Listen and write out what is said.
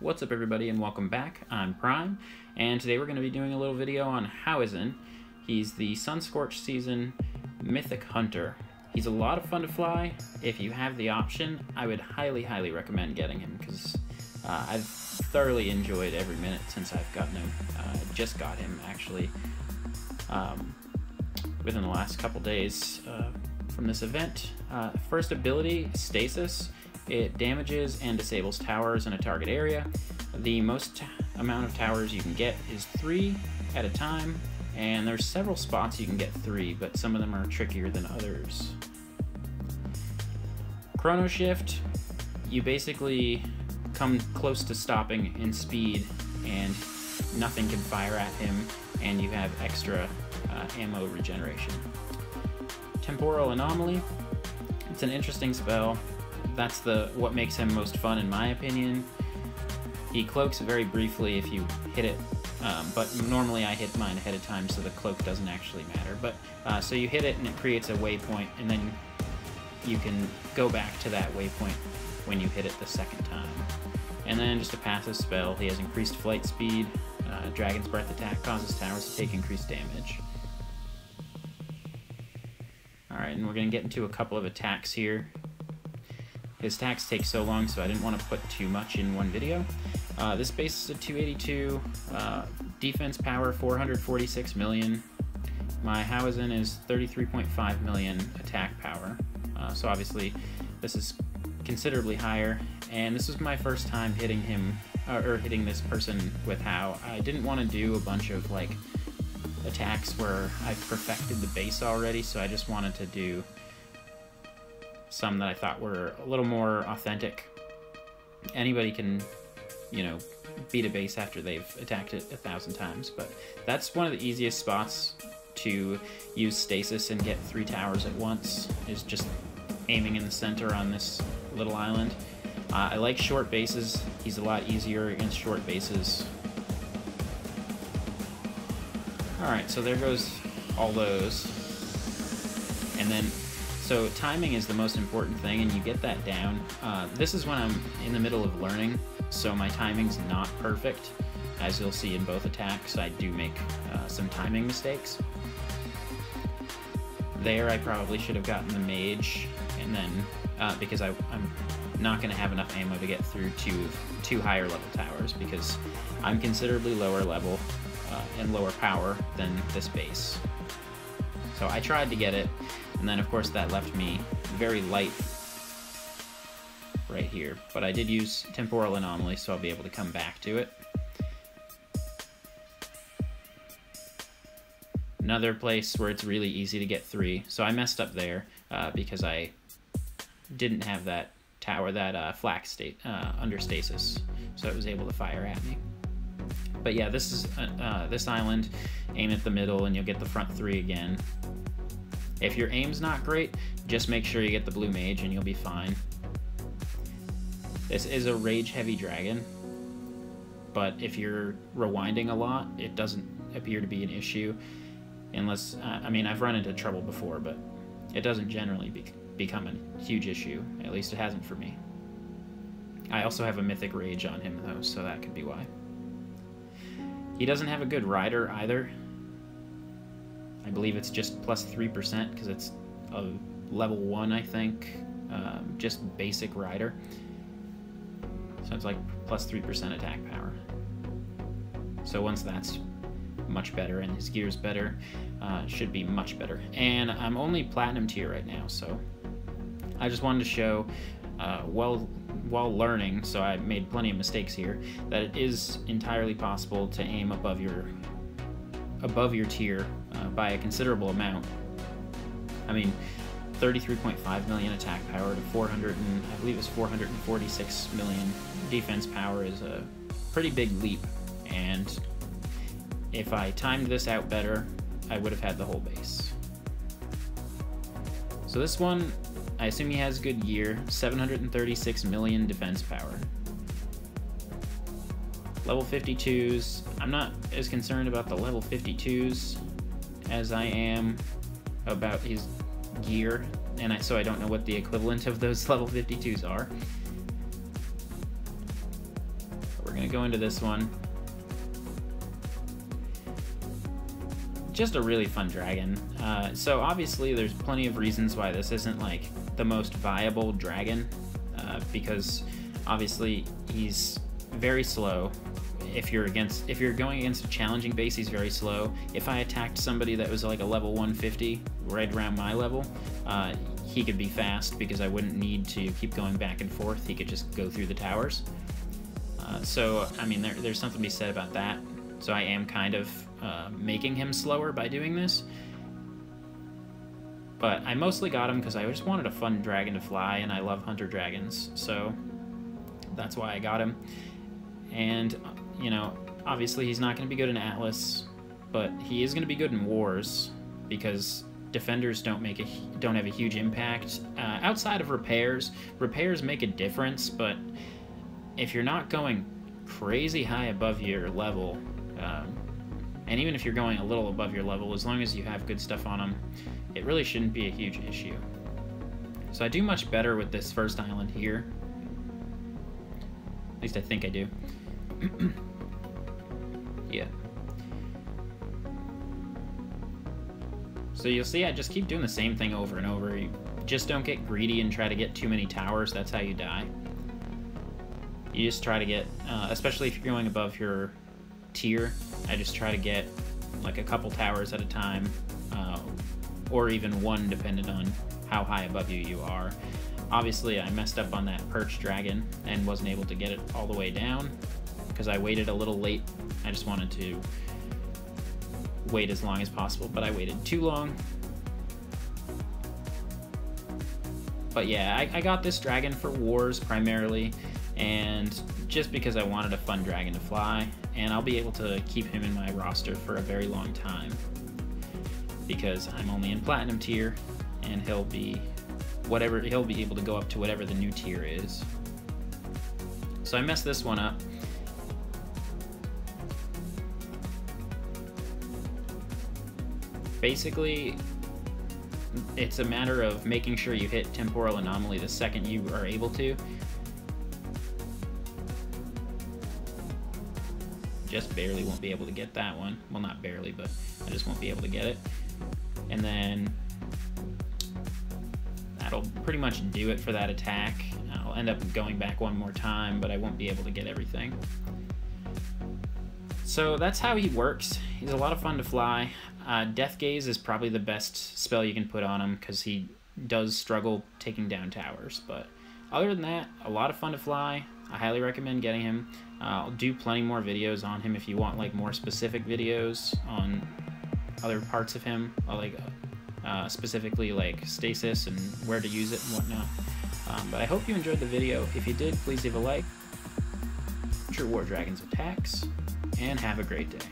What's up everybody and welcome back. I'm Prime, and today we're going to be doing a little video on Hauhezen. He's the Sunscorched Season Mythic Hunter. He's a lot of fun to fly. If you have the option, I would highly recommend getting him because I've thoroughly enjoyed every minute since I've gotten him. Just got him actually within the last couple days from this event. First ability, Stasis. It damages and disables towers in a target area. The most amount of towers you can get is 3 at a time, and there's several spots you can get 3, but some of them are trickier than others. Chrono Shift, you basically come close to stopping in speed and nothing can fire at him, and you have extra ammo regeneration. Temporal Anomaly, it's an interesting spell. That's what makes him most fun in my opinion. He cloaks very briefly if you hit it, but normally I hit mine ahead of time so the cloak doesn't actually matter. But so you hit it and it creates a waypoint, and then you can go back to that waypoint when you hit it the second time. And then just a passive spell, he has increased flight speed. Dragon's Breath attack causes towers to take increased damage. Alright, and we're going to get into a couple of attacks here. His attacks take so long, so I didn't want to put too much in one video. This base is a 282, defense power 446 million. My Hauhezen is 33.5 million attack power, so obviously this is considerably higher. And this was my first time hitting him, or hitting this person with Hau. I didn't want to do a bunch of like attacks where I've perfected the base already, so I just wanted to do some that I thought were a little more authentic. Anybody can, you know, beat a base after they've attacked it 1,000 times, but that's one of the easiest spots to use Stasis and get 3 towers at once, is just aiming in the center on this little island. I like short bases. He's a lot easier against short bases. Alright, so there goes all those. And then so timing is the most important thing, and you get that down. This is when I'm in the middle of learning, so my timing's not perfect. As you'll see in both attacks, I do make some timing mistakes. There, I probably should have gotten the mage, and then, because I'm not going to have enough ammo to get through two higher level towers, because I'm considerably lower level and lower power than this base. So I tried to get it, and then of course that left me very light right here. But I did use Temporal Anomaly, so I'll be able to come back to it. Another place where it's really easy to get 3. So I messed up there because I didn't have that tower, that flak state under Stasis, so it was able to fire at me. But yeah, this is this island. Aim at the middle and you'll get the front 3 again. If your aim's not great, just make sure you get the blue mage and you'll be fine. This is a rage-heavy dragon, but if you're rewinding a lot, it doesn't appear to be an issue. Unless, I mean, I've run into trouble before, but it doesn't generally become a huge issue. At least it hasn't for me. I also have a mythic rage on him, though, so that could be why. He doesn't have a good rider either. I believe it's just plus 3% because it's a level 1, I think, just basic rider. So it's like plus 3% attack power. So once that's much better and his gear's better, it should be much better. And I'm only platinum tier right now, so I just wanted to show, while learning, so I made plenty of mistakes here, that it is entirely possible to aim above your tier by a considerable amount. I mean, 33.5 million attack power to 400 and I believe it's 446 million defense power is a pretty big leap, and if I timed this out better, I would have had the whole base. So this one, I assume he has good gear, 736 million defense power. Level 52s, I'm not as concerned about the level 52s as I am about his gear, and so I don't know what the equivalent of those level 52s are. We're gonna go into this one. Just a really fun dragon. So obviously there's plenty of reasons why this isn't like the most viable dragon, because obviously he's very slow. If you're going against a challenging base, he's very slow. If I attacked somebody that was like a level 150, right around my level, he could be fast because I wouldn't need to keep going back and forth. He could just go through the towers. So I mean, there's something to be said about that. So I am kind of making him slower by doing this. But I mostly got him because I just wanted a fun dragon to fly, and I love hunter dragons, so that's why I got him. And, you know, obviously he's not going to be good in Atlas, but he is going to be good in Wars, because defenders don't have a huge impact. Outside of repairs make a difference, but if you're not going crazy high above your level, and even if you're going a little above your level, as long as you have good stuff on them, it really shouldn't be a huge issue. So I do much better with this first island here. At least I think I do. Yeah. So you'll see I just keep doing the same thing over and over. You just don't get greedy and try to get too many towers. That's how you die. You just try to get, especially if you're going above your tier, I just try to get like a couple towers at a time, or even one depending on how high above you are. Obviously I messed up on that perch dragon and wasn't able to get it all the way down because I waited a little late. I just wanted to wait as long as possible, but I waited too long. But yeah, I got this dragon for Wars primarily, and just because I wanted a fun dragon to fly, and I'll be able to keep him in my roster for a very long time because I'm only in Platinum tier, and he'll be able to go up to whatever the new tier is. So I messed this one up. Basically, it's a matter of making sure you hit Temporal Anomaly the second you are able to. Just barely won't be able to get that one. Well, not barely, but I just won't be able to get it. And then that'll pretty much do it for that attack. I'll end up going back one more time, but I won't be able to get everything. So that's how he works. He's a lot of fun to fly. Death Gaze is probably the best spell you can put on him because he does struggle taking down towers. But other than that, a lot of fun to fly. I highly recommend getting him. I'll do plenty more videos on him if you want like more specific videos on other parts of him, like specifically like Stasis and where to use it and whatnot. But I hope you enjoyed the video. If you did, please leave a like. Future War Dragons attacks, and have a great day.